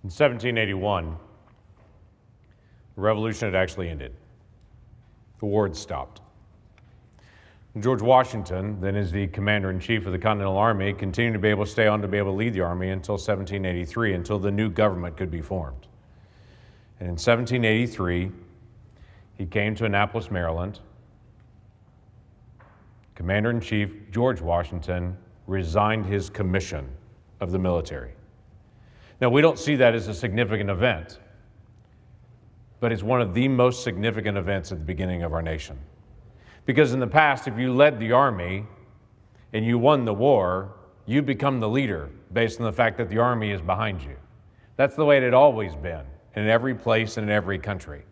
In 1781, the revolution had actually ended. The war had stopped. George Washington, then as the commander-in-chief of the Continental Army, continued to be able to stay on to be able to lead the army until 1783, until the new government could be formed. And in 1783, he came to Annapolis, Maryland. Commander-in-Chief George Washington resigned his commission of the military. Now, we don't see that as a significant event, but it's one of the most significant events at the beginning of our nation. Because in the past, if you led the army and you won the war, you become the leader based on the fact that the army is behind you. That's the way it had always been in every place and in every country.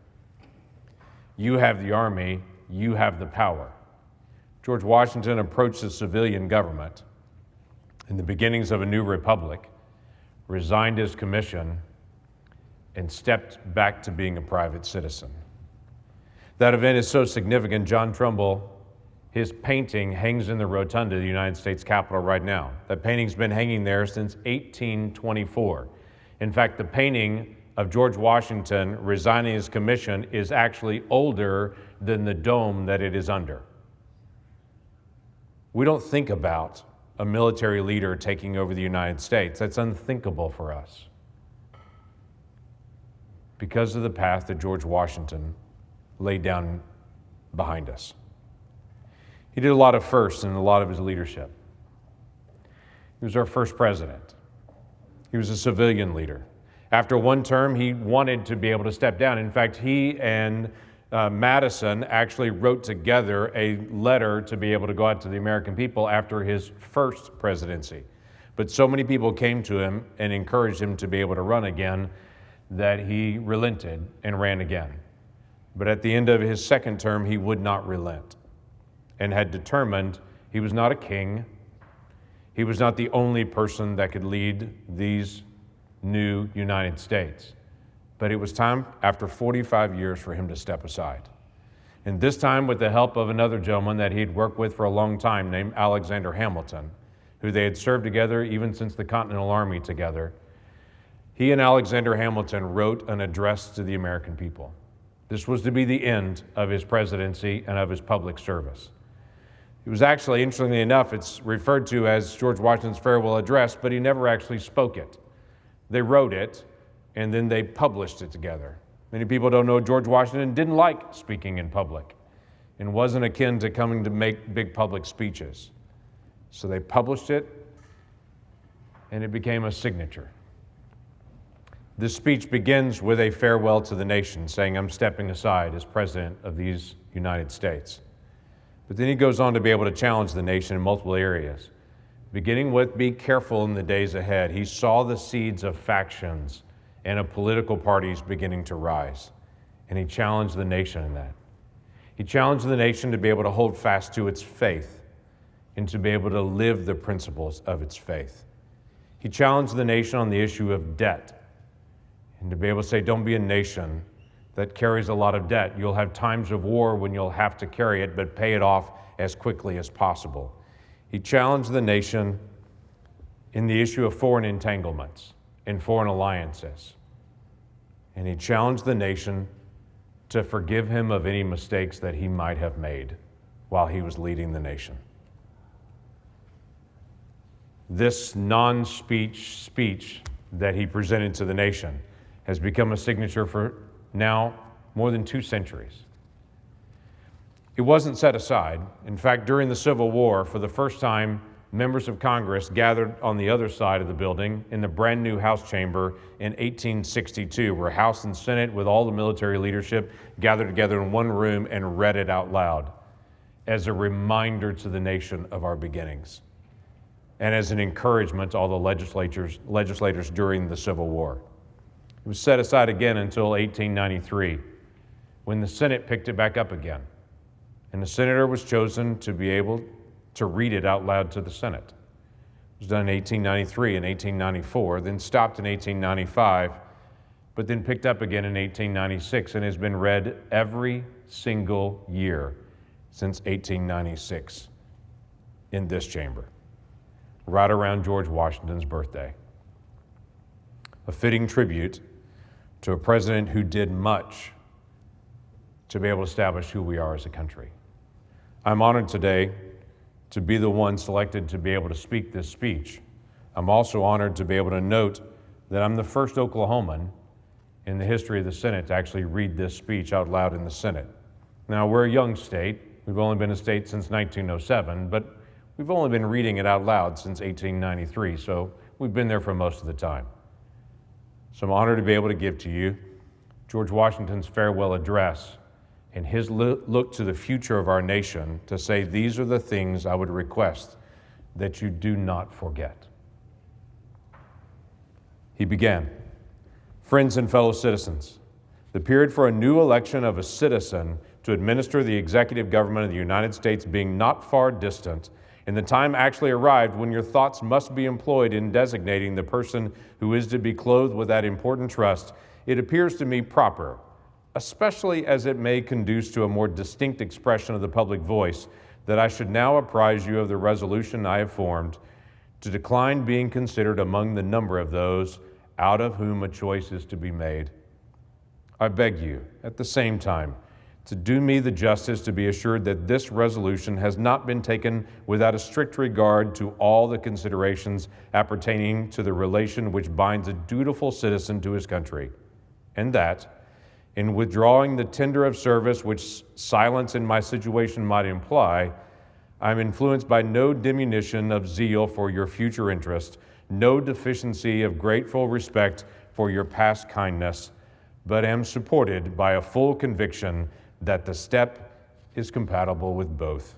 You have the army, you have the power. George Washington approached the civilian government in the beginnings of a new republic, resigned his commission, and stepped back to being a private citizen. That event is so significant, John Trumbull, his painting hangs in the rotunda of the United States Capitol right now. That painting's been hanging there since 1824. In fact, the painting of George Washington resigning his commission is actually older than the dome that it is under. We don't think about a military leader taking over the United States. That's unthinkable for us because of the path that George Washington laid down behind us. He did a lot of firsts in a lot of his leadership. He was our first president. He was a civilian leader. After one term, he wanted to be able to step down. In fact, he and Madison actually wrote together a letter to be able to go out to the American people after his first presidency. But so many people came to him and encouraged him to be able to run again that he relented and ran again. But at the end of his second term, he would not relent and had determined he was not a king. He was not the only person that could lead these new United States. But it was time, after 45 years, for him to step aside. And this time with the help of another gentleman that he'd worked with for a long time named Alexander Hamilton, who they had served together even since the Continental Army together. He and Alexander Hamilton wrote an address to the American people. This was to be the end of his presidency and of his public service. It was actually, interestingly enough, it's referred to as George Washington's farewell address, but he never actually spoke it. They wrote it, and then they published it together. Many people don't know George Washington didn't like speaking in public and wasn't akin to coming to make big public speeches. So they published it, and it became a signature. This speech begins with a farewell to the nation, saying, "I'm stepping aside as president of these United States." But then he goes on to be able to challenge the nation in multiple areas, beginning with be careful in the days ahead. He saw the seeds of factions and of political parties beginning to rise, and he challenged the nation in that. He challenged the nation to be able to hold fast to its faith and to be able to live the principles of its faith. He challenged the nation on the issue of debt, and to be able to say, don't be a nation that carries a lot of debt. You'll have times of war when you'll have to carry it, but pay it off as quickly as possible. He challenged the nation in the issue of foreign entanglements and foreign alliances. And he challenged the nation to forgive him of any mistakes that he might have made while he was leading the nation. This non-speech speech that he presented to the nation has become a signature for now more than 2 centuries. It wasn't set aside. In fact, during the Civil War, for the first time, members of Congress gathered on the other side of the building in the brand new House chamber in 1862, where House and Senate, with all the military leadership, gathered together in one room and read it out loud as a reminder to the nation of our beginnings and as an encouragement to all the legislators during the Civil War. It was set aside again until 1893, when the Senate picked it back up again. And the senator was chosen to be able to read it out loud to the Senate. It was done in 1893 and 1894, then stopped in 1895, but then picked up again in 1896 and has been read every single year since 1896 in this chamber, right around George Washington's birthday. a fitting tribute to a president who did much to be able to establish who we are as a country. I'm honored today to be the one selected to be able to speak this speech. I'm also honored to be able to note that I'm the first Oklahoman in the history of the Senate to actually read this speech out loud in the Senate. Now, we're a young state. We've only been a state since 1907, but we've only been reading it out loud since 1893, so we've been there for most of the time. So I'm honored to be able to give to you George Washington's farewell address and his look to the future of our nation to say, these are the things I would request that you do not forget. He began, friends and fellow citizens, the period for a new election of a citizen to administer the executive government of the United States being not far distant, and the time actually arrived when your thoughts must be employed in designating the person who is to be clothed with that important trust, it appears to me proper, especially as it may conduce to a more distinct expression of the public voice, that I should now apprise you of the resolution I have formed to decline being considered among the number of those out of whom a choice is to be made. I beg you, at the same time, to do me the justice to be assured that this resolution has not been taken without a strict regard to all the considerations appertaining to the relation which binds a dutiful citizen to his country, and that, in withdrawing the tender of service which silence in my situation might imply, I am influenced by no diminution of zeal for your future interest, no deficiency of grateful respect for your past kindness, but am supported by a full conviction that the step is compatible with both.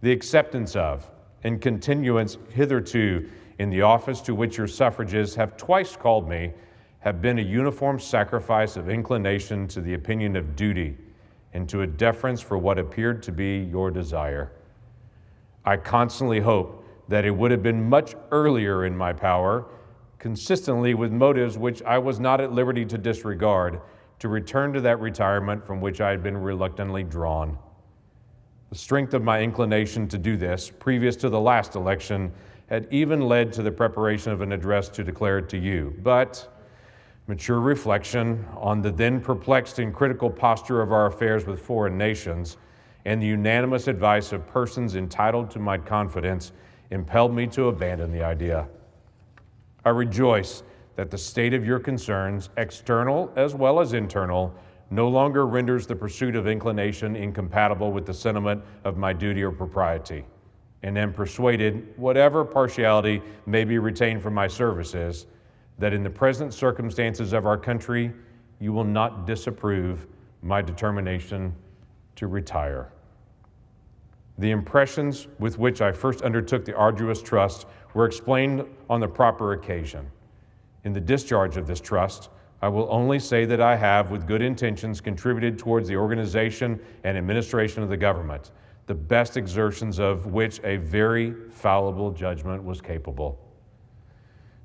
The acceptance of and continuance hitherto in the office to which your suffrages have twice called me have been a uniform sacrifice of inclination to the opinion of duty and to a deference for what appeared to be your desire. I constantly hope that it would have been much earlier in my power, consistently with motives which I was not at liberty to disregard, to return to that retirement from which I had been reluctantly drawn. The strength of my inclination to do this, previous to the last election, had even led to the preparation of an address to declare it to you. But mature reflection on the then perplexed and critical posture of our affairs with foreign nations, and the unanimous advice of persons entitled to my confidence, impelled me to abandon the idea. I rejoice that the state of your concerns, external as well as internal, no longer renders the pursuit of inclination incompatible with the sentiment of my duty or propriety, and am persuaded, whatever partiality may be retained from my services, that in the present circumstances of our country, you will not disapprove my determination to retire. The impressions with which I first undertook the arduous trust were explained on the proper occasion. In the discharge of this trust, I will only say that I have, with good intentions, contributed towards the organization and administration of the government, the best exertions of which a very fallible judgment was capable.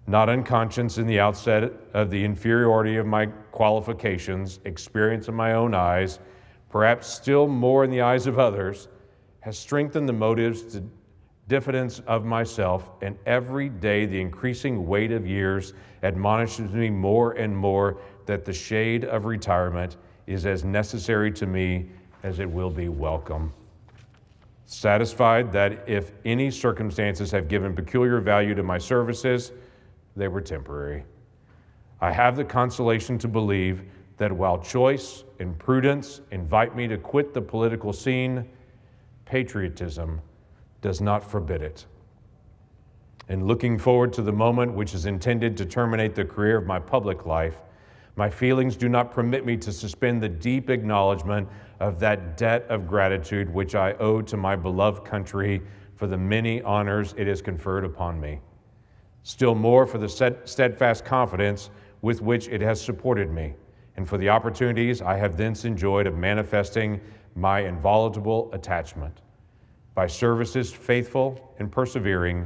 Not unconscious in the outset of the inferiority of my qualifications, experience in my own eyes, perhaps still more in the eyes of others, has strengthened the motives to diffidence of myself, and every day the increasing weight of years admonishes me more and more that the shade of retirement is as necessary to me as it will be welcome. Satisfied that if any circumstances have given peculiar value to my services, they were temporary. I have the consolation to believe that while choice and prudence invite me to quit the political scene, patriotism does not forbid it. In looking forward to the moment which is intended to terminate the career of my public life, my feelings do not permit me to suspend the deep acknowledgement of that debt of gratitude which I owe to my beloved country for the many honors it has conferred upon me. Still more for the steadfast confidence with which it has supported me, and for the opportunities I have thence enjoyed of manifesting my inviolable attachment, by services faithful and persevering,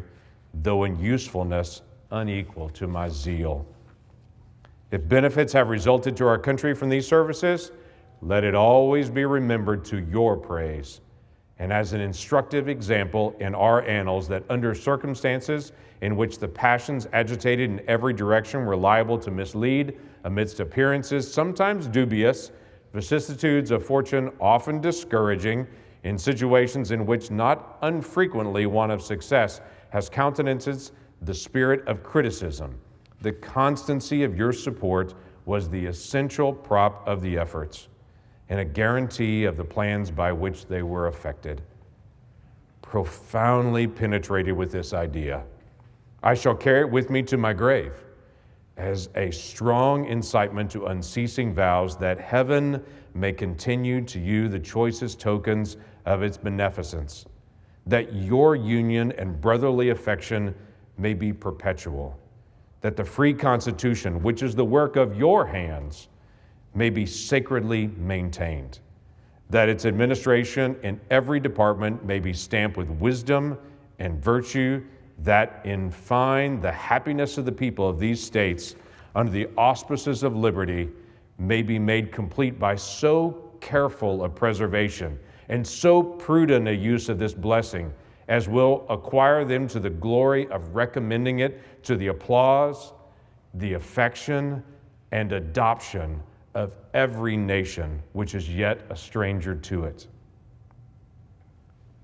though in usefulness unequal to my zeal. If benefits have resulted to our country from these services, let it always be remembered to your praise, and as an instructive example in our annals that under circumstances in which the passions agitated in every direction were liable to mislead, amidst appearances sometimes dubious, vicissitudes of fortune often discouraging, in situations in which not unfrequently one of success has countenances the spirit of criticism. The constancy of your support was the essential prop of the efforts and a guarantee of the plans by which they were effected. Profoundly penetrated with this idea, I shall carry it with me to my grave as a strong incitement to unceasing vows that heaven may continue to you the choicest tokens of its beneficence, that your union and brotherly affection may be perpetual, that the free constitution, which is the work of your hands, may be sacredly maintained, that its administration in every department may be stamped with wisdom and virtue, that in fine the happiness of the people of these states under the auspices of liberty may be made complete by so careful a preservation and so prudent a use of this blessing as will acquire them to the glory of recommending it to the applause, the affection, and adoption of every nation which is yet a stranger to it.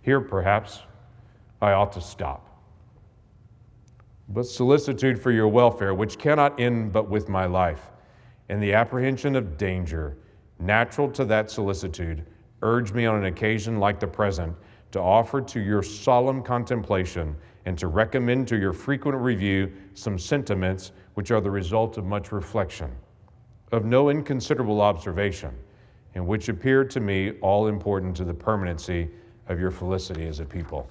Here, perhaps, I ought to stop. But solicitude for your welfare, which cannot end but with my life, and the apprehension of danger, natural to that solicitude, urge me on an occasion like the present to offer to your solemn contemplation and to recommend to your frequent review some sentiments which are the result of much reflection, of no inconsiderable observation, and which appear to me all important to the permanency of your felicity as a people.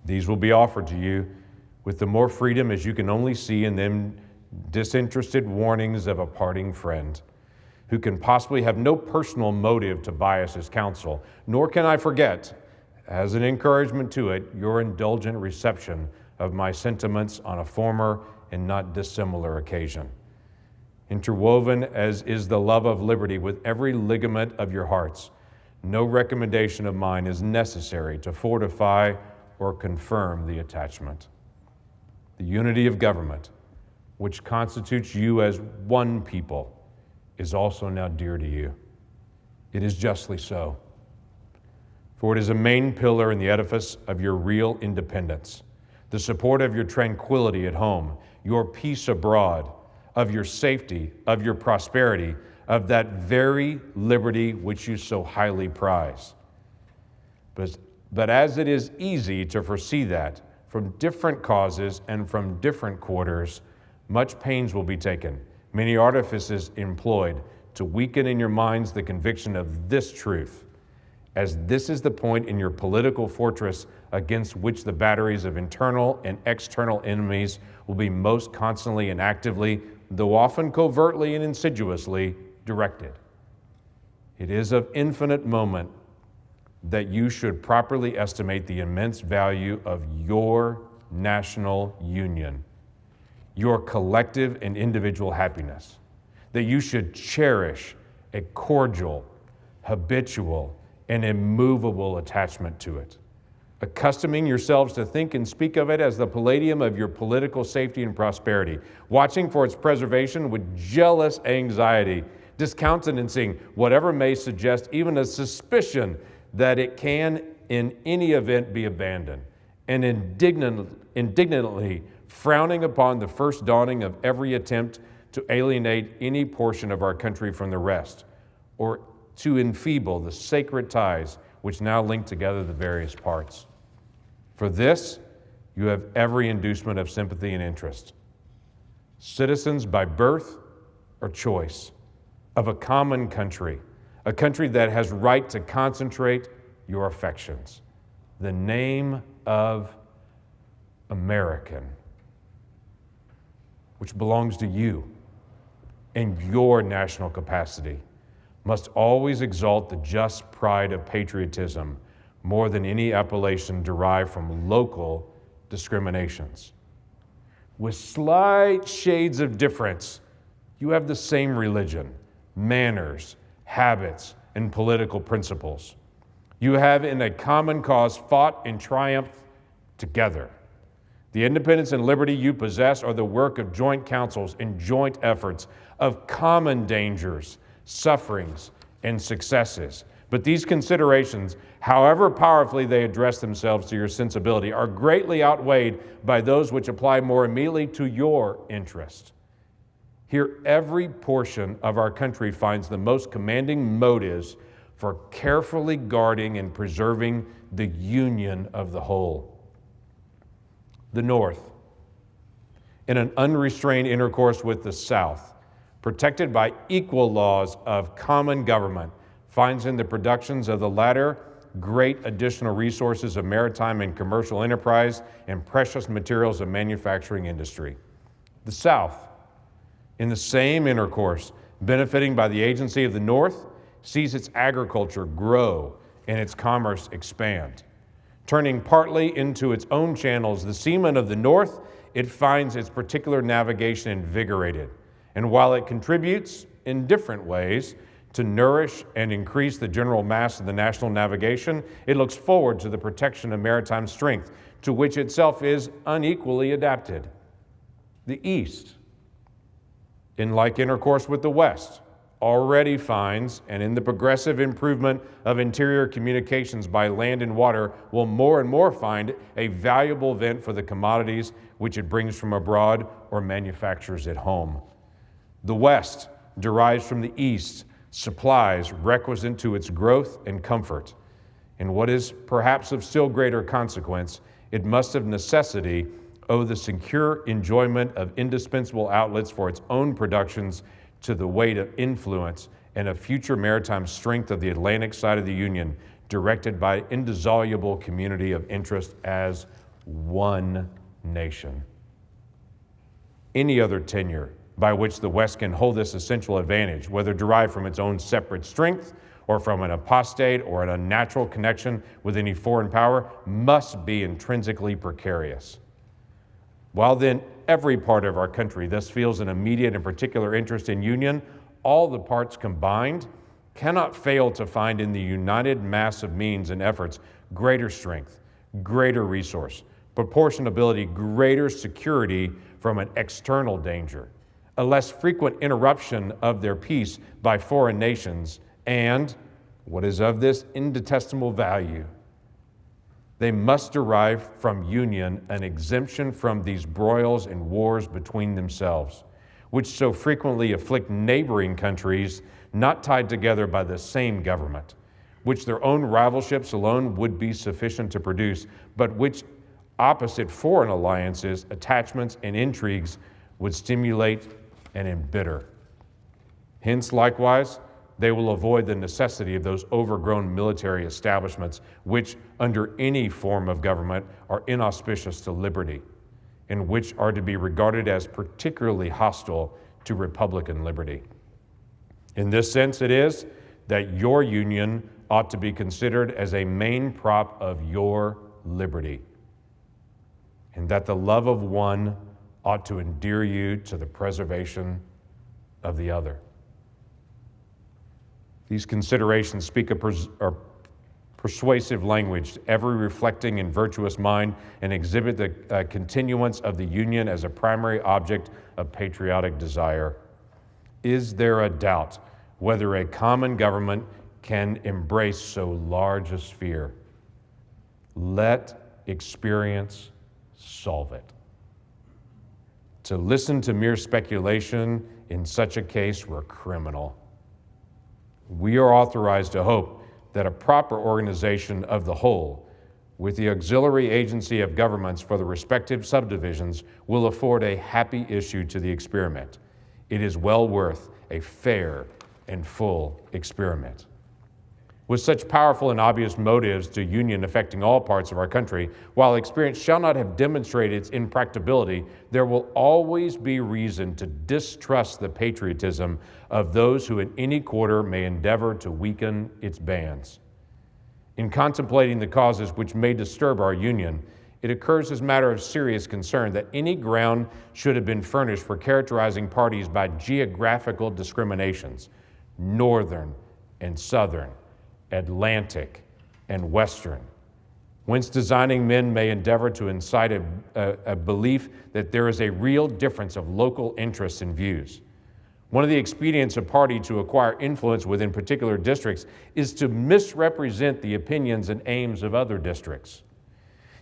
These will be offered to you with the more freedom as you can only see in them disinterested warnings of a parting friend, who can possibly have no personal motive to bias his counsel, nor can I forget, as an encouragement to it, your indulgent reception of my sentiments on a former and not dissimilar occasion. Interwoven as is the love of liberty with every ligament of your hearts, no recommendation of mine is necessary to fortify or confirm the attachment. The unity of government, which constitutes you as one people, is also now dear to you. It is justly so, for it is a main pillar in the edifice of your real independence, the support of your tranquility at home, your peace abroad, of your safety, of your prosperity, of that very liberty which you so highly prize. But as it is easy to foresee that, from different causes and from different quarters, much pains will be taken, many artifices employed to weaken in your minds the conviction of this truth, as this is the point in your political fortress against which the batteries of internal and external enemies will be most constantly and actively, though often covertly and insidiously, directed. It is of infinite moment that you should properly estimate the immense value of your national union, your collective and individual happiness, that you should cherish a cordial, habitual, and immovable attachment to it, accustoming yourselves to think and speak of it as the palladium of your political safety and prosperity, watching for its preservation with jealous anxiety, discountenancing whatever may suggest even a suspicion that it can in any event be abandoned, and indignantly frowning upon the first dawning of every attempt to alienate any portion of our country from the rest, or to enfeeble the sacred ties which now link together the various parts. For this, you have every inducement of sympathy and interest. Citizens by birth or choice of a common country, a country that has right to concentrate your affections. The name of American, which belongs to you and your national capacity, must always exalt the just pride of patriotism more than any appellation derived from local discriminations. With slight shades of difference, you have the same religion, manners, habits, and political principles. You have in a common cause fought and triumphed together. The independence and liberty you possess are the work of joint councils and joint efforts, of common dangers, sufferings, and successes. But these considerations, however powerfully they address themselves to your sensibility, are greatly outweighed by those which apply more immediately to your interest. Here, every portion of our country finds the most commanding motives for carefully guarding and preserving the union of the whole. The North, in an unrestrained intercourse with the South, protected by equal laws of common government, finds in the productions of the latter great additional resources of maritime and commercial enterprise and precious materials of manufacturing industry. The South, in the same intercourse, benefiting by the agency of the North, sees its agriculture grow and its commerce expand. Turning partly into its own channels, the seamen of the North, it finds its particular navigation invigorated. And while it contributes in different ways to nourish and increase the general mass of the national navigation, it looks forward to the protection of maritime strength, to which itself is unequally adapted. The East, in like intercourse with the West, already finds, and in the progressive improvement of interior communications by land and water, will more and more find a valuable vent for the commodities which it brings from abroad or manufactures at home. The West derives from the East supplies requisite to its growth and comfort. And what is perhaps of still greater consequence, it must of necessity owe the secure enjoyment of indispensable outlets for its own productions to the weight of influence and of future maritime strength of the Atlantic side of the Union, directed by indissoluble community of interest as one nation. Any other tenure by which the West can hold this essential advantage, whether derived from its own separate strength or from an apostate or an unnatural connection with any foreign power, must be intrinsically precarious. While then every part of our country thus feels an immediate and particular interest in union, all the parts combined cannot fail to find in the united mass of means and efforts greater strength, greater resource, proportionability, greater security from an external danger, a less frequent interruption of their peace by foreign nations, and, what is of this indetestable value, they must derive from union an exemption from these broils and wars between themselves, which so frequently afflict neighboring countries not tied together by the same government, which their own rivalships alone would be sufficient to produce, but which opposite foreign alliances, attachments, and intrigues would stimulate and embitter. Hence, likewise, they will avoid the necessity of those overgrown military establishments which, under any form of government, are inauspicious to liberty, and which are to be regarded as particularly hostile to republican liberty. In this sense, it is that your union ought to be considered as a main prop of your liberty, and that the love of one ought to endear you to the preservation of the other. These considerations speak a persuasive language to every reflecting and virtuous mind and exhibit the continuance of the Union as a primary object of patriotic desire. Is there a doubt whether a common government can embrace so large a sphere? Let experience solve it. To listen to mere speculation in such a case were criminal. We are authorized to hope that a proper organization of the whole, with the auxiliary agency of governments for the respective subdivisions, will afford a happy issue to the experiment. It is well worth a fair and full experiment. With such powerful and obvious motives to union affecting all parts of our country, while experience shall not have demonstrated its impracticability, there will always be reason to distrust the patriotism of those who in any quarter may endeavor to weaken its bands. In contemplating the causes which may disturb our union, it occurs as matter of serious concern that any ground should have been furnished for characterizing parties by geographical discriminations, northern and southern, Atlantic and Western, whence designing men may endeavor to incite a belief that there is a real difference of local interests and views. One of the expedients of party to acquire influence within particular districts is to misrepresent the opinions and aims of other districts.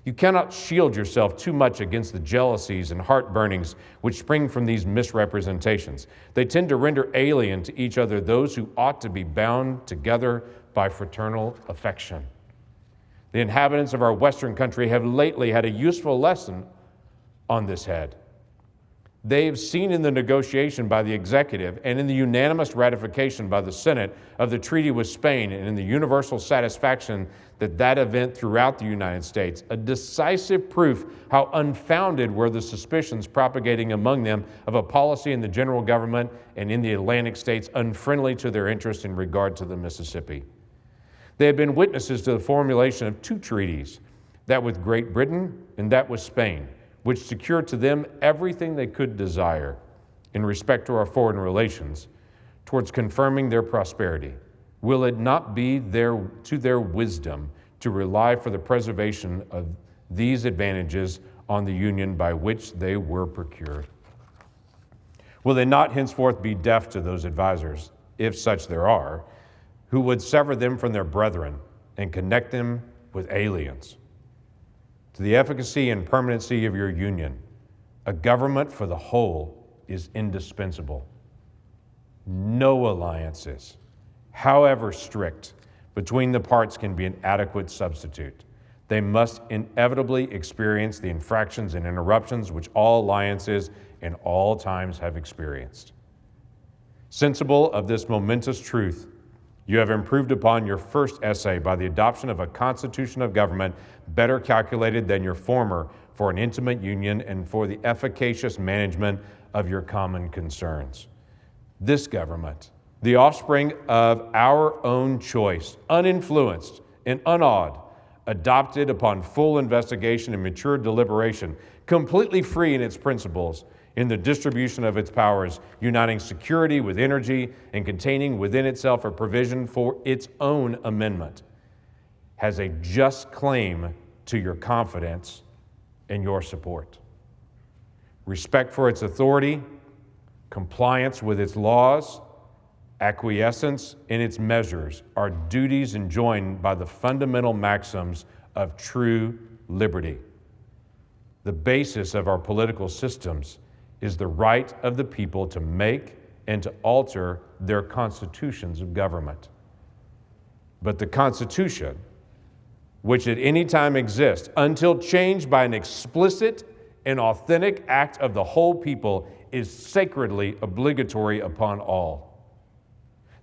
You cannot shield yourself too much against the jealousies and heartburnings which spring from these misrepresentations. They tend to render alien to each other those who ought to be bound together by fraternal affection. The inhabitants of our Western country have lately had a useful lesson on this head. They've seen in the negotiation by the executive and in the unanimous ratification by the Senate of the treaty with Spain and in the universal satisfaction that event throughout the United States, a decisive proof how unfounded were the suspicions propagating among them of a policy in the general government and in the Atlantic states unfriendly to their interest in regard to the Mississippi. They have been witnesses to the formulation of two treaties, that with Great Britain and that with Spain, which secured to them everything they could desire in respect to our foreign relations towards confirming their prosperity. Will it not be to their wisdom to rely for the preservation of these advantages on the union by which they were procured? Will they not henceforth be deaf to those advisers, if such there are, who would sever them from their brethren and connect them with aliens? To the efficacy and permanency of your union, a government for the whole is indispensable. No alliances, however strict, between the parts can be an adequate substitute. They must inevitably experience the infractions and interruptions which all alliances in all times have experienced. Sensible of this momentous truth, you have improved upon your first essay by the adoption of a constitution of government better calculated than your former for an intimate union and for the efficacious management of your common concerns. This government, the offspring of our own choice, uninfluenced and unawed, adopted upon full investigation and mature deliberation, completely free in its principles, in the distribution of its powers, uniting security with energy and containing within itself a provision for its own amendment, has a just claim to your confidence and your support. Respect for its authority, compliance with its laws, acquiescence in its measures are duties enjoined by the fundamental maxims of true liberty. The basis of our political systems is the right of the people to make and to alter their constitutions of government. But the Constitution, which at any time exists until changed by an explicit and authentic act of the whole people, is sacredly obligatory upon all.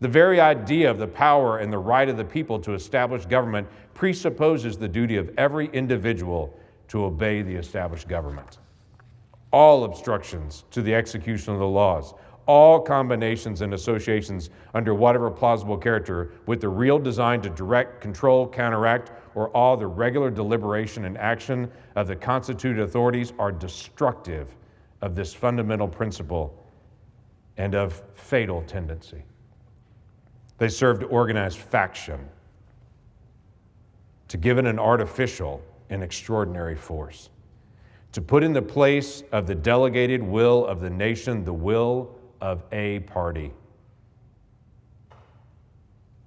The very idea of the power and the right of the people to establish government presupposes the duty of every individual to obey the established government. All obstructions to the execution of the laws, all combinations and associations under whatever plausible character with the real design to direct, control, counteract, or all the regular deliberation and action of the constituted authorities are destructive of this fundamental principle and of fatal tendency. They serve to organize faction, to give it an artificial and extraordinary force, to put in the place of the delegated will of the nation the will of a party,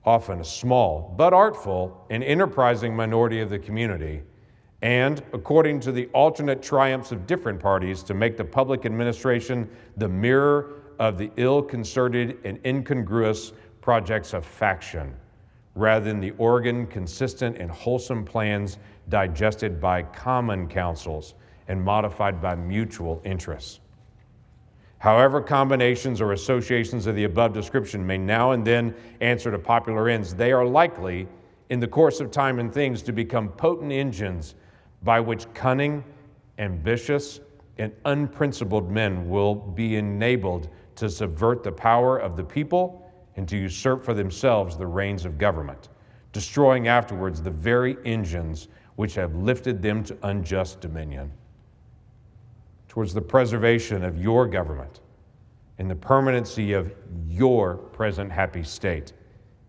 often a small but artful and enterprising minority of the community, and, according to the alternate triumphs of different parties, to make the public administration the mirror of the ill-concerted and incongruous projects of faction, rather than the organ consistent and wholesome plans digested by common councils and modified by mutual interests. However combinations or associations of the above description may now and then answer to popular ends, they are likely, in the course of time and things, to become potent engines by which cunning, ambitious, and unprincipled men will be enabled to subvert the power of the people and to usurp for themselves the reins of government, destroying afterwards the very engines which have lifted them to unjust dominion. Towards the preservation of your government and the permanency of your present happy state,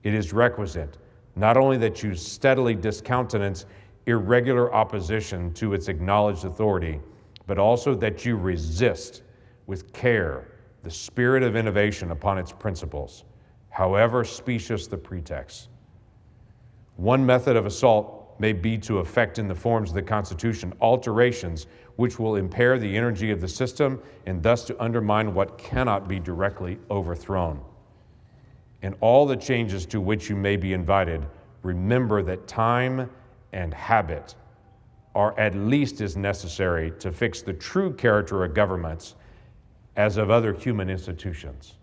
it is requisite not only that you steadily discountenance irregular opposition to its acknowledged authority, but also that you resist with care the spirit of innovation upon its principles, however specious the pretext. One method of assault may be to effect in the forms of the Constitution alterations which will impair the energy of the system and thus to undermine what cannot be directly overthrown. In all the changes to which you may be invited, remember that time and habit are at least as necessary to fix the true character of governments as of other human institutions.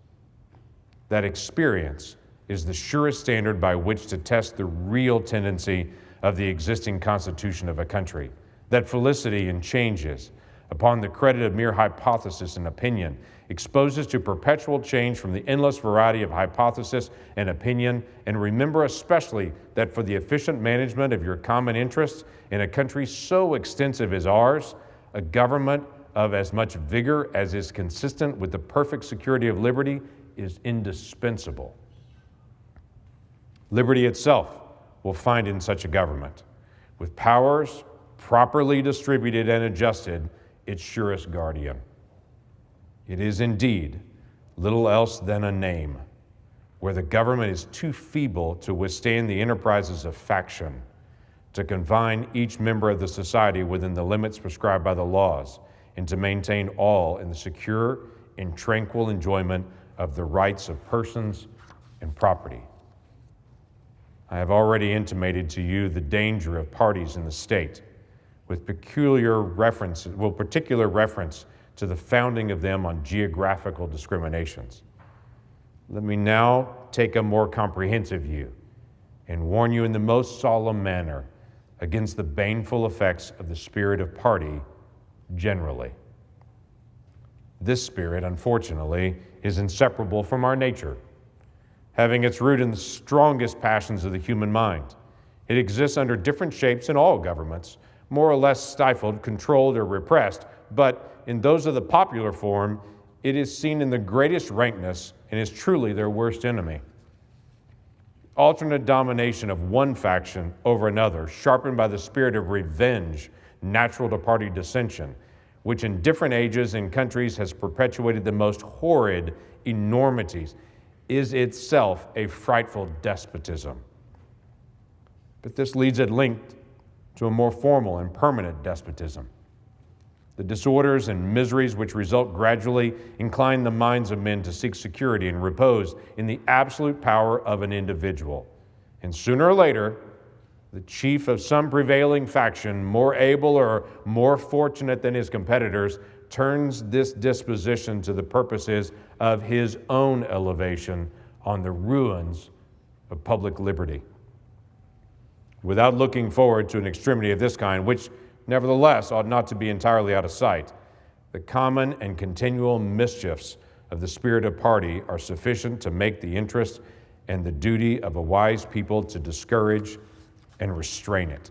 That experience is the surest standard by which to test the real tendency of the existing constitution of a country. That felicity in changes, upon the credit of mere hypothesis and opinion, exposes to perpetual change from the endless variety of hypothesis and opinion, and remember especially that for the efficient management of your common interests in a country so extensive as ours, a government of as much vigor as is consistent with the perfect security of liberty is indispensable. Liberty itself will find in such a government, with powers properly distributed and adjusted, its surest guardian. It is indeed little else than a name, where the government is too feeble to withstand the enterprises of faction, to confine each member of the society within the limits prescribed by the laws, and to maintain all in the secure and tranquil enjoyment of the rights of persons and property. I have already intimated to you the danger of parties in the state, with particular reference to the founding of them on geographical discriminations. Let me now take a more comprehensive view and warn you in the most solemn manner against the baneful effects of the spirit of party generally. This spirit, unfortunately, is inseparable from our nature, having its root in the strongest passions of the human mind. It exists under different shapes in all governments, more or less stifled, controlled, or repressed, but in those of the popular form, it is seen in the greatest rankness and is truly their worst enemy. Alternate domination of one faction over another, sharpened by the spirit of revenge natural to party dissension, which in different ages and countries has perpetuated the most horrid enormities, is itself a frightful despotism. But this leads at length to a more formal and permanent despotism. The disorders and miseries which result gradually incline the minds of men to seek security and repose in the absolute power of an individual. And sooner or later, the chief of some prevailing faction, more able or more fortunate than his competitors, turns this disposition to the purposes of his own elevation on the ruins of public liberty. Without looking forward to an extremity of this kind, which nevertheless ought not to be entirely out of sight, the common and continual mischiefs of the spirit of party are sufficient to make the interest and the duty of a wise people to discourage and restrain it.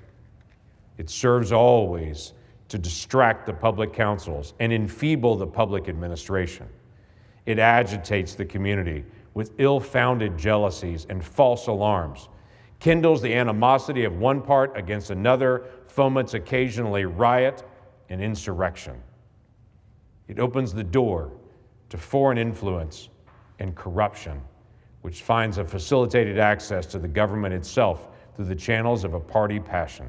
It serves always to distract the public councils and enfeeble the public administration. It agitates the community with ill-founded jealousies and false alarms, kindles the animosity of one part against another, foments occasionally riot and insurrection. It opens the door to foreign influence and corruption, which finds a facilitated access to the government itself through the channels of a party passion.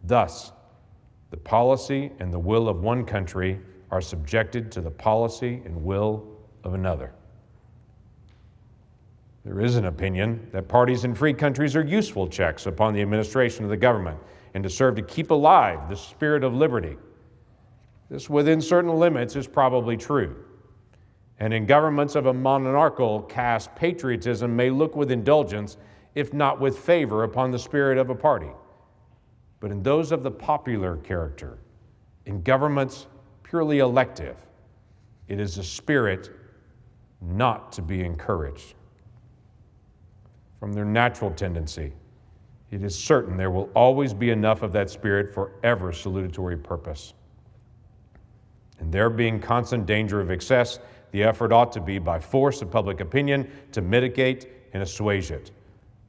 Thus, the policy and the will of one country are subjected to the policy and will of another. There is an opinion that parties in free countries are useful checks upon the administration of the government and to serve to keep alive the spirit of liberty. This, within certain limits, is probably true. And in governments of a monarchical caste, patriotism may look with indulgence, if not with favor, upon the spirit of a party. But in those of the popular character, in governments purely elective, it is a spirit not to be encouraged. From their natural tendency, it is certain there will always be enough of that spirit for ever salutary purpose. And there being constant danger of excess, the effort ought to be, by force of public opinion, to mitigate and assuage it.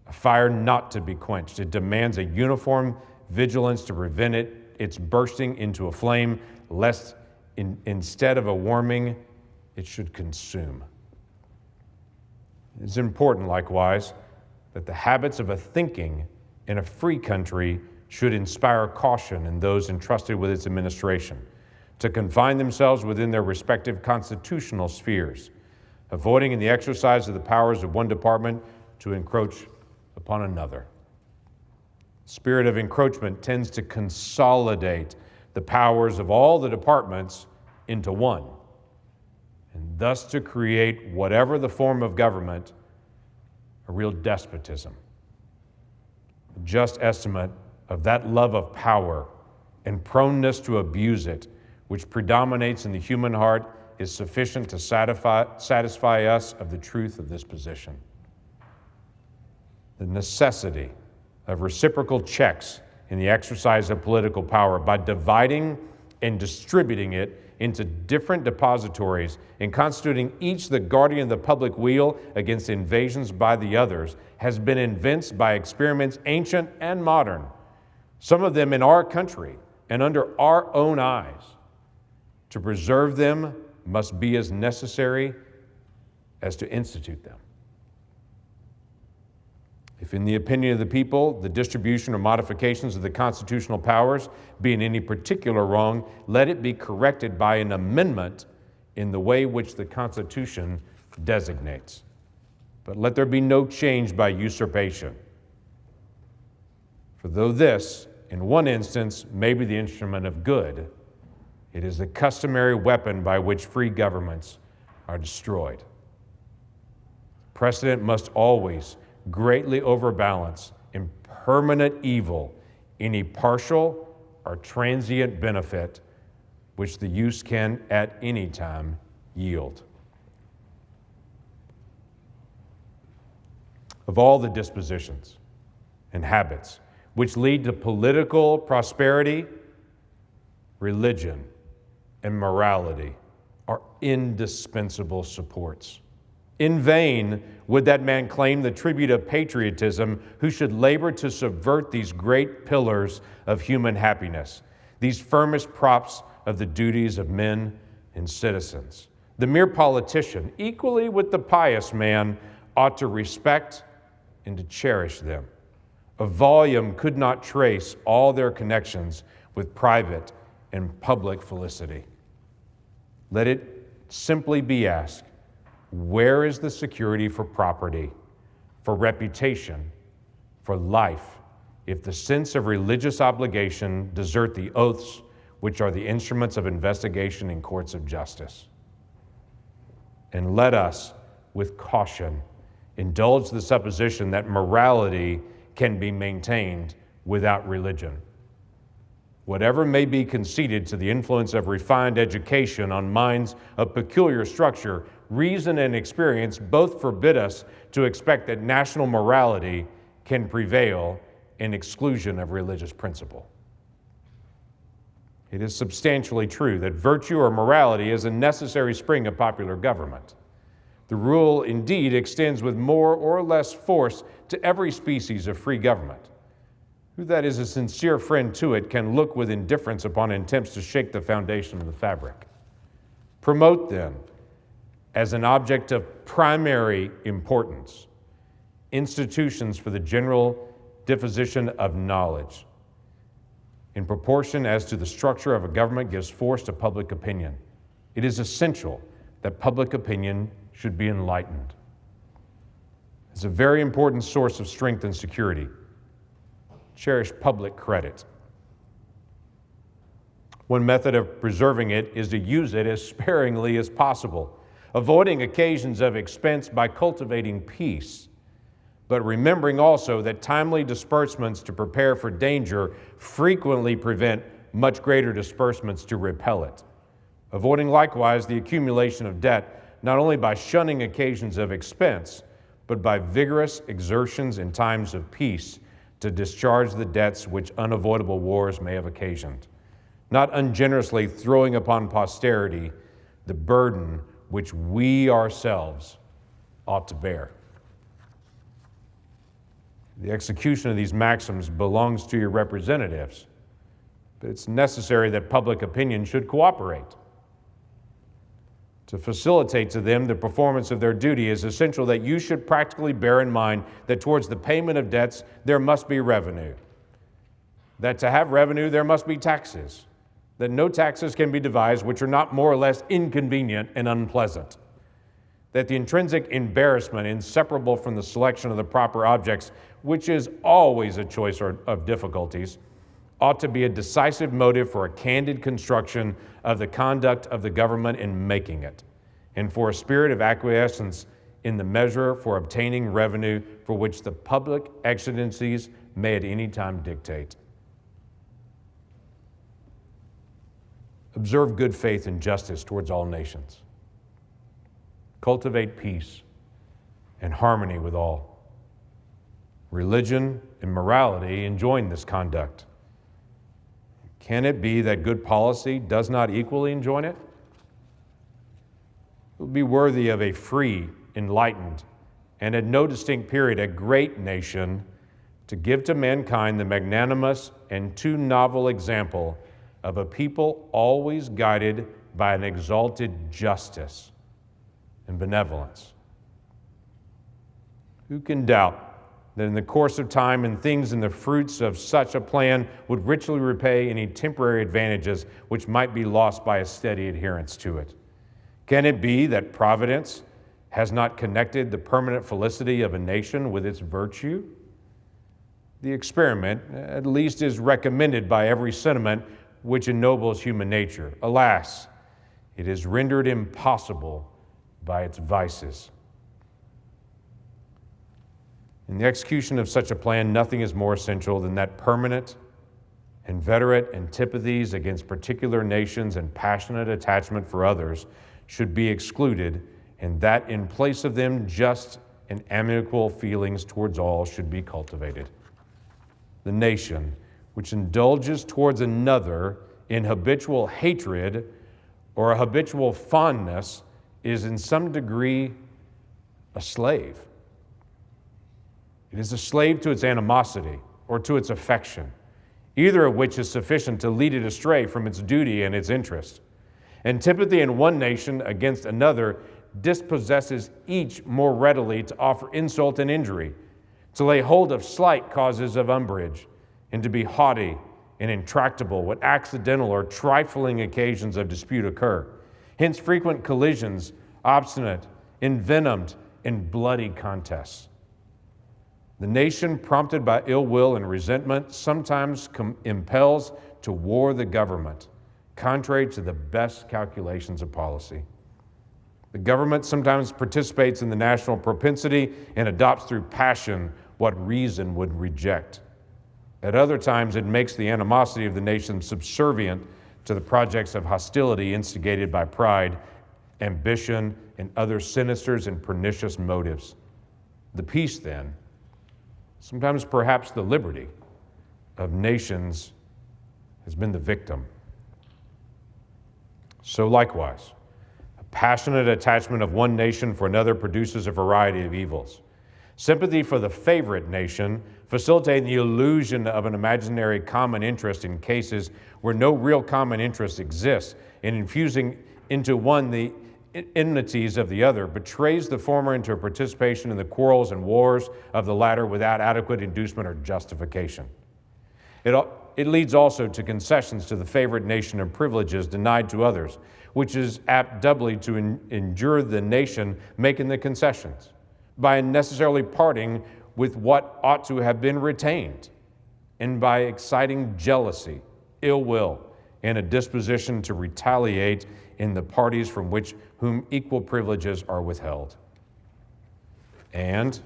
a fire not to be quenched. It demands a uniform vigilance to prevent its bursting into a flame, lest instead of a warming, it should consume. It's important, likewise, that the habits of a thinking in a free country should inspire caution in those entrusted with its administration to confine themselves within their respective constitutional spheres, avoiding in the exercise of the powers of one department to encroach upon another. The spirit of encroachment tends to consolidate the powers of all the departments into one, and thus to create whatever the form of government, a real despotism. A just estimate of that love of power and proneness to abuse it, which predominates in the human heart, is sufficient to satisfy us of the truth of this position. The necessity of reciprocal checks in the exercise of political power by dividing and distributing it into different depositories and constituting each the guardian of the public weal against invasions by the others has been evinced by experiments ancient and modern, some of them in our country and under our own eyes. To preserve them must be as necessary as to institute them. If in the opinion of the people, the distribution or modifications of the constitutional powers be in any particular wrong, let it be corrected by an amendment in the way which the Constitution designates. But let there be no change by usurpation. For though this, in one instance, may be the instrument of good, it is the customary weapon by which free governments are destroyed. Precedent must always greatly overbalance in permanent evil any partial or transient benefit which the use can at any time yield. Of all the dispositions and habits which lead to political prosperity, religion and morality are indispensable supports. In vain would that man claim the tribute of patriotism who should labor to subvert these great pillars of human happiness, these firmest props of the duties of men and citizens. The mere politician, equally with the pious man, ought to respect and to cherish them. A volume could not trace all their connections with private and public felicity. Let it simply be asked, where is the security for property, for reputation, for life, if the sense of religious obligation desert the oaths which are the instruments of investigation in courts of justice? And let us, with caution, indulge the supposition that morality can be maintained without religion. Whatever may be conceded to the influence of refined education on minds of peculiar structure, reason and experience both forbid us to expect that national morality can prevail in exclusion of religious principle. It is substantially true that virtue or morality is a necessary spring of popular government. The rule indeed extends with more or less force to every species of free government. Who that is a sincere friend to it can look with indifference upon attempts to shake the foundation of the fabric. Promote then, as an object of primary importance, institutions for the general diffusion of knowledge, in proportion as to the structure of a government gives force to public opinion. It is essential that public opinion should be enlightened. It's a very important source of strength and security. Cherish public credit. One method of preserving it is to use it as sparingly as possible, avoiding occasions of expense by cultivating peace, but remembering also that timely disbursements to prepare for danger frequently prevent much greater disbursements to repel it. Avoiding likewise the accumulation of debt, not only by shunning occasions of expense, but by vigorous exertions in times of peace to discharge the debts which unavoidable wars may have occasioned, not ungenerously throwing upon posterity the burden which we ourselves ought to bear. The execution of these maxims belongs to your representatives, but it's necessary that public opinion should cooperate. To facilitate to them the performance of their duty is essential that you should practically bear in mind that towards the payment of debts there must be revenue, that to have revenue there must be taxes, that no taxes can be devised which are not more or less inconvenient and unpleasant, that the intrinsic embarrassment inseparable from the selection of the proper objects, which is always a choice of difficulties, ought to be a decisive motive for a candid construction of the conduct of the government in making it, and for a spirit of acquiescence in the measure for obtaining revenue for which the public exigencies may at any time dictate. Observe good faith and justice towards all nations. Cultivate peace and harmony with all. Religion and morality enjoin this conduct. Can it be that good policy does not equally enjoin it? It would be worthy of a free, enlightened, and at no distinct period a great nation to give to mankind the magnanimous and too novel example of a people always guided by an exalted justice and benevolence. Who can doubt that in the course of time and things and the fruits of such a plan would richly repay any temporary advantages which might be lost by a steady adherence to it? Can it be that Providence has not connected the permanent felicity of a nation with its virtue? The experiment, at least, is recommended by every sentiment which ennobles human nature. Alas, it is rendered impossible by its vices. In the execution of such a plan, nothing is more essential than that permanent, inveterate antipathies against particular nations and passionate attachment for others should be excluded, and that in place of them just and amicable feelings towards all should be cultivated. The nation which indulges towards another in habitual hatred or a habitual fondness is in some degree a slave. It is a slave to its animosity or to its affection, either of which is sufficient to lead it astray from its duty and its interest. Antipathy in one nation against another dispossesses each more readily to offer insult and injury, to lay hold of slight causes of umbrage, and to be haughty and intractable when accidental or trifling occasions of dispute occur. Hence frequent collisions, obstinate, envenomed, and bloody contests. The nation, prompted by ill will and resentment, sometimes impels to war the government, contrary to the best calculations of policy. The government sometimes participates in the national propensity and adopts through passion what reason would reject. At other times, it makes the animosity of the nation subservient to the projects of hostility instigated by pride, ambition, and other sinister and pernicious motives. The peace, then, sometimes perhaps the liberty of nations has been the victim. So likewise, a passionate attachment of one nation for another produces a variety of evils. Sympathy for the favorite nation, facilitating the illusion of an imaginary common interest in cases where no real common interest exists, and infusing into one the enmities of the other, betrays the former into a participation in the quarrels and wars of the latter without adequate inducement or justification. It leads also to concessions to the favorite nation and privileges denied to others, which is apt doubly to injure the nation making the concessions, by unnecessarily parting with what ought to have been retained, and by exciting jealousy, ill will, and a disposition to retaliate in the parties from whom equal privileges are withheld. And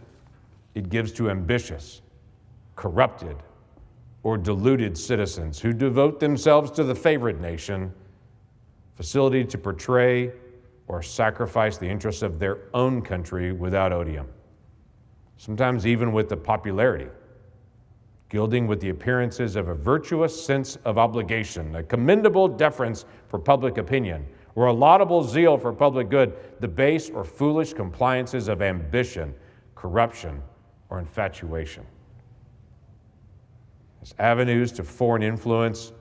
it gives to ambitious, corrupted, or deluded citizens who devote themselves to the favorite nation facility to portray or sacrifice the interests of their own country without odium, sometimes even with the popularity, gilding with the appearances of a virtuous sense of obligation, a commendable deference for public opinion, or a laudable zeal for public good, the base or foolish compliances of ambition, corruption, or infatuation. As avenues to foreign influence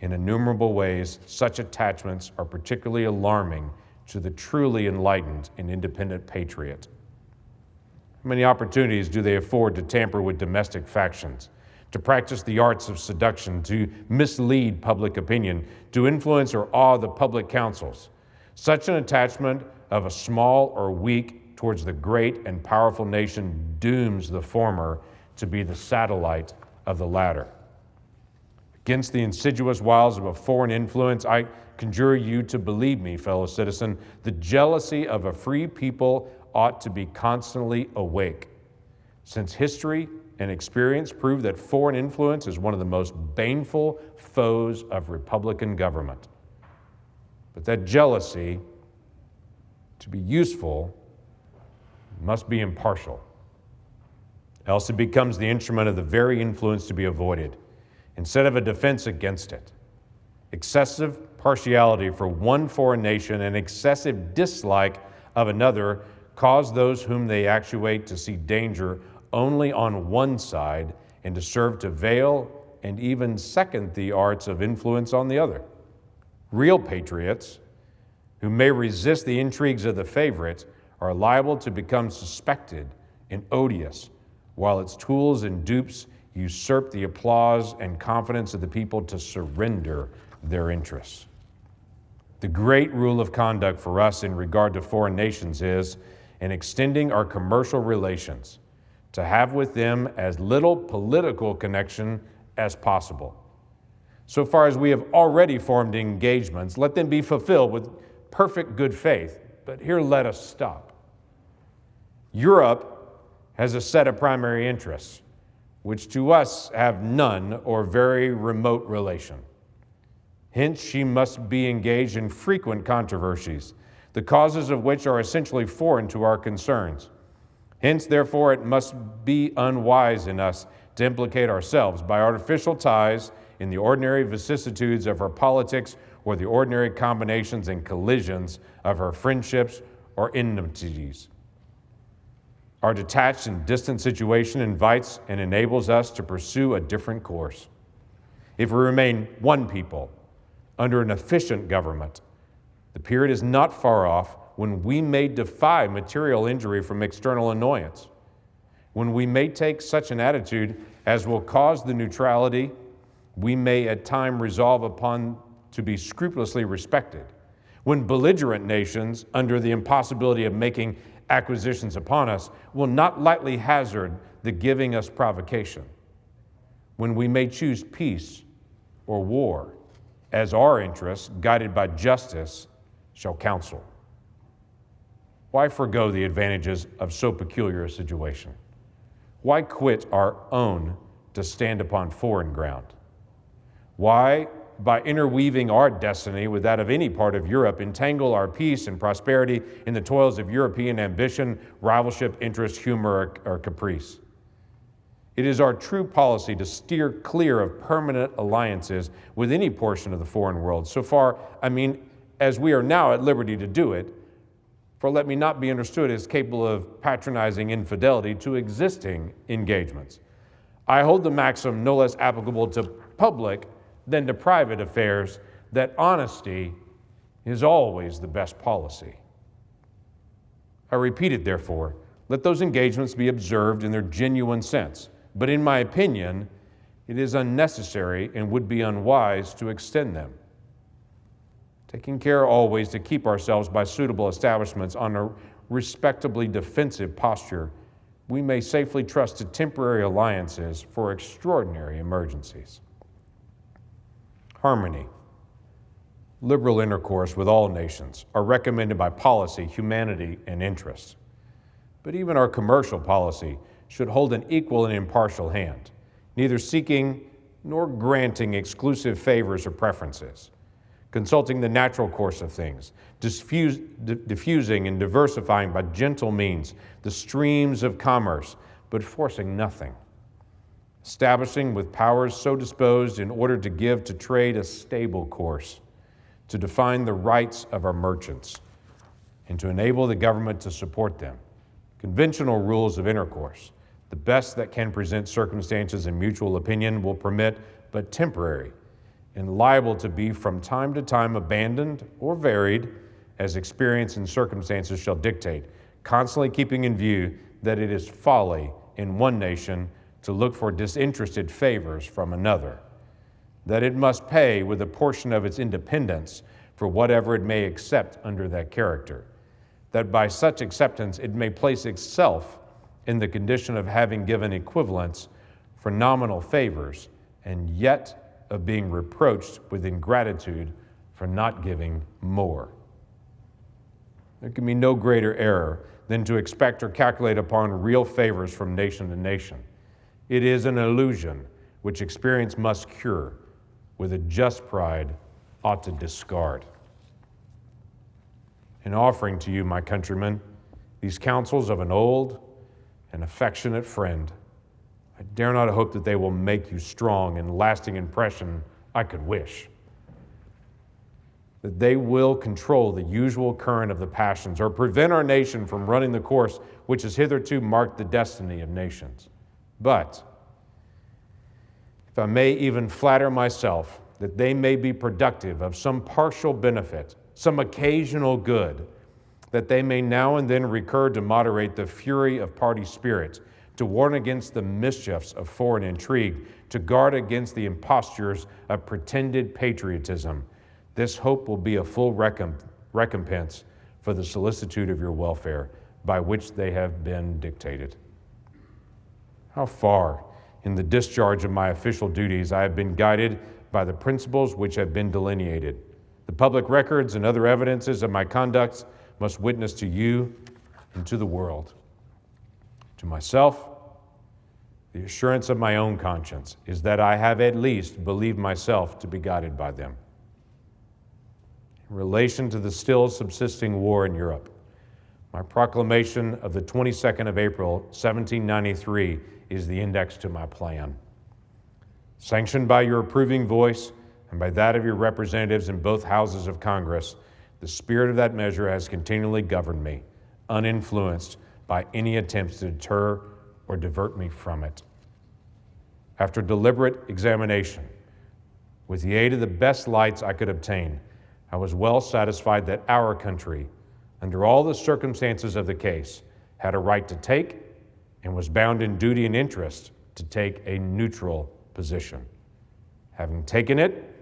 in innumerable ways, such attachments are particularly alarming to the truly enlightened and independent patriot. How many opportunities do they afford to tamper with domestic factions, to practice the arts of seduction, to mislead public opinion, to influence or awe the public councils? Such an attachment of a small or weak towards the great and powerful nation dooms the former to be the satellite of the latter. Against the insidious wiles of a foreign influence, I conjure you to believe me, fellow citizen, the jealousy of a free people ought to be constantly awake, since history and experience prove that foreign influence is one of the most baneful foes of Republican government. But that jealousy, to be useful, must be impartial, else it becomes the instrument of the very influence to be avoided, instead of a defense against it. Excessive partiality for one foreign nation and excessive dislike of another cause those whom they actuate to see danger only on one side and to serve to veil and even second the arts of influence on the other. Real patriots, who may resist the intrigues of the favorite, are liable to become suspected and odious, while its tools and dupes usurp the applause and confidence of the people to surrender their interests. The great rule of conduct for us in regard to foreign nations is, in extending our commercial relations, to have with them as little political connection as possible. So far as we have already formed engagements, let them be fulfilled with perfect good faith. But here let us stop. Europe has a set of primary interests, which to us have none or very remote relation. Hence, she must be engaged in frequent controversies, the causes of which are essentially foreign to our concerns. Hence, therefore, it must be unwise in us to implicate ourselves by artificial ties in the ordinary vicissitudes of her politics or the ordinary combinations and collisions of her friendships or enmities. Our detached and distant situation invites and enables us to pursue a different course. If we remain one people under an efficient government, the period is not far off when we may defy material injury from external annoyance, when we may take such an attitude as will cause the neutrality we may at time resolve upon to be scrupulously respected, when belligerent nations, under the impossibility of making acquisitions upon us, will not lightly hazard the giving us provocation, when we may choose peace or war as our interests, guided by justice, shall counsel. Why forego the advantages of so peculiar a situation? Why quit our own to stand upon foreign ground? Why, by interweaving our destiny with that of any part of Europe, entangle our peace and prosperity in the toils of European ambition, rivalship, interest, humor, or caprice? It is our true policy to steer clear of permanent alliances with any portion of the foreign world, so far, as we are now at liberty to do it, for let me not be understood as capable of patronizing infidelity to existing engagements. I hold the maxim no less applicable to public than to private affairs, that honesty is always the best policy. I repeat it, therefore, let those engagements be observed in their genuine sense, but in my opinion, it is unnecessary and would be unwise to extend them. Taking care always to keep ourselves by suitable establishments on a respectably defensive posture, we may safely trust to temporary alliances for extraordinary emergencies. Harmony, liberal intercourse with all nations are recommended by policy, humanity, and interest. But even our commercial policy should hold an equal and impartial hand, neither seeking nor granting exclusive favors or preferences, consulting the natural course of things, diffusing and diversifying by gentle means the streams of commerce, but forcing nothing, establishing with powers so disposed in order to give to trade a stable course, to define the rights of our merchants, and to enable the government to support them, conventional rules of intercourse, The best that can present circumstances and mutual opinion will permit, but temporary, and liable to be from time to time abandoned or varied as experience and circumstances shall dictate, constantly keeping in view that it is folly in one nation to look for disinterested favors from another, that it must pay with a portion of its independence for whatever it may accept under that character, that by such acceptance it may place itself in the condition of having given equivalents for nominal favors, and yet of being reproached with ingratitude for not giving more. There can be no greater error than to expect or calculate upon real favors from nation to nation. It is an illusion which experience must cure, with a just pride ought to discard. In offering to you, my countrymen, these counsels of an old and affectionate friend, I dare not hope that they will make you strong and lasting impression I could wish. That they will control the usual current of the passions or prevent our nation from running the course which has hitherto marked the destiny of nations. But if I may even flatter myself that they may be productive of some partial benefit, some occasional good, that they may now and then recur to moderate the fury of party spirit, to warn against the mischiefs of foreign intrigue, to guard against the impostures of pretended patriotism. This hope will be a full recompense for the solicitude of your welfare, by which they have been dictated. How far, in the discharge of my official duties, I have been guided by the principles which have been delineated. The public records and other evidences of my conduct must witness to you and to the world. To myself, the assurance of my own conscience is that I have at least believed myself to be guided by them. In relation to the still subsisting war in Europe, my proclamation of the 22nd of April, 1793 is the index to my plan. Sanctioned by your approving voice and by that of your representatives in both houses of Congress, the spirit of that measure has continually governed me, uninfluenced by any attempts to deter or divert me from it. After deliberate examination, with the aid of the best lights I could obtain, I was well satisfied that our country, under all the circumstances of the case, had a right to take and was bound in duty and interest to take a neutral position. Having taken it,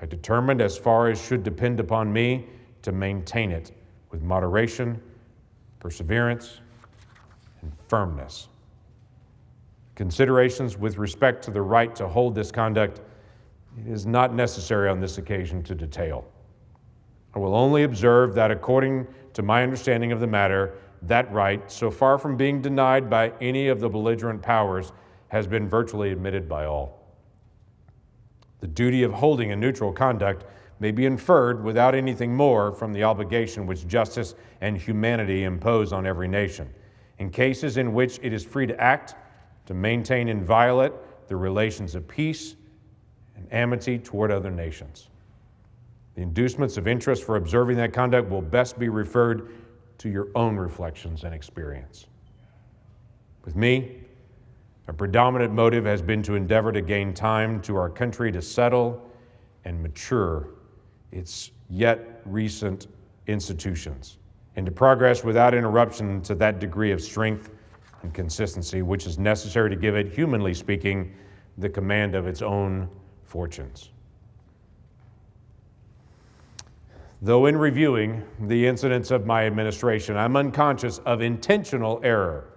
I determined, as far as should depend upon me, to maintain it with moderation, perseverance, and firmness. Considerations with respect to the right to hold this conduct it is not necessary on this occasion to detail. I will only observe that according to my understanding of the matter, that right, so far from being denied by any of the belligerent powers, has been virtually admitted by all. The duty of holding a neutral conduct may be inferred without anything more from the obligation which justice and humanity impose on every nation, in cases in which it is free to act, to maintain inviolate the relations of peace and amity toward other nations. The inducements of interest for observing that conduct will best be referred to your own reflections and experience. With me, a predominant motive has been to endeavor to gain time to our country to settle and mature its yet recent institutions, and to progress without interruption to that degree of strength and consistency which is necessary to give it, humanly speaking, the command of its own fortunes. Though in reviewing the incidents of my administration, I'm unconscious of intentional error,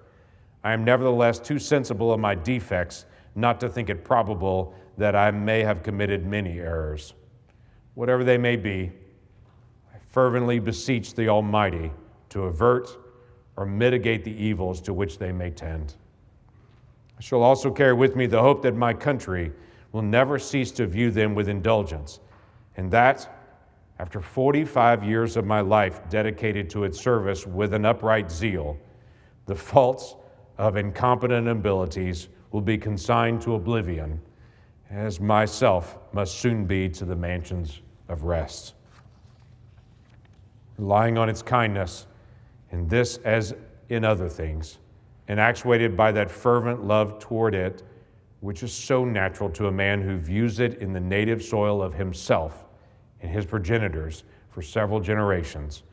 I am nevertheless too sensible of my defects not to think it probable that I may have committed many errors. Whatever they may be, I fervently beseech the Almighty to avert or mitigate the evils to which they may tend. I shall also carry with me the hope that my country will never cease to view them with indulgence, and that, after 45 years of my life dedicated to its service with an upright zeal, the faults of incompetent abilities will be consigned to oblivion, as myself must soon be to the mansions of rest. Relying on its kindness, in this as in other things, and actuated by that fervent love toward it, which is so natural to a man who views it in the native soil of himself and his progenitors for several generations,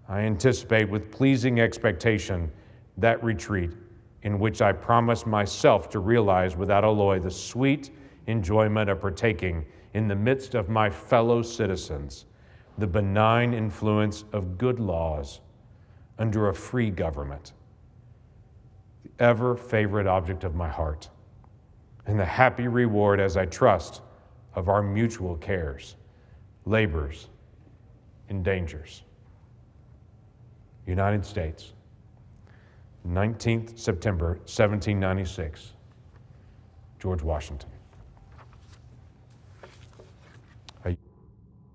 I anticipate with pleasing expectation that retreat in which I promise myself to realize without alloy the sweet enjoyment of partaking in the midst of my fellow citizens the benign influence of good laws under a free government, the ever favorite object of my heart, and the happy reward, as I trust, of our mutual cares, labors, and dangers. United States, 19th September, 1796, George Washington.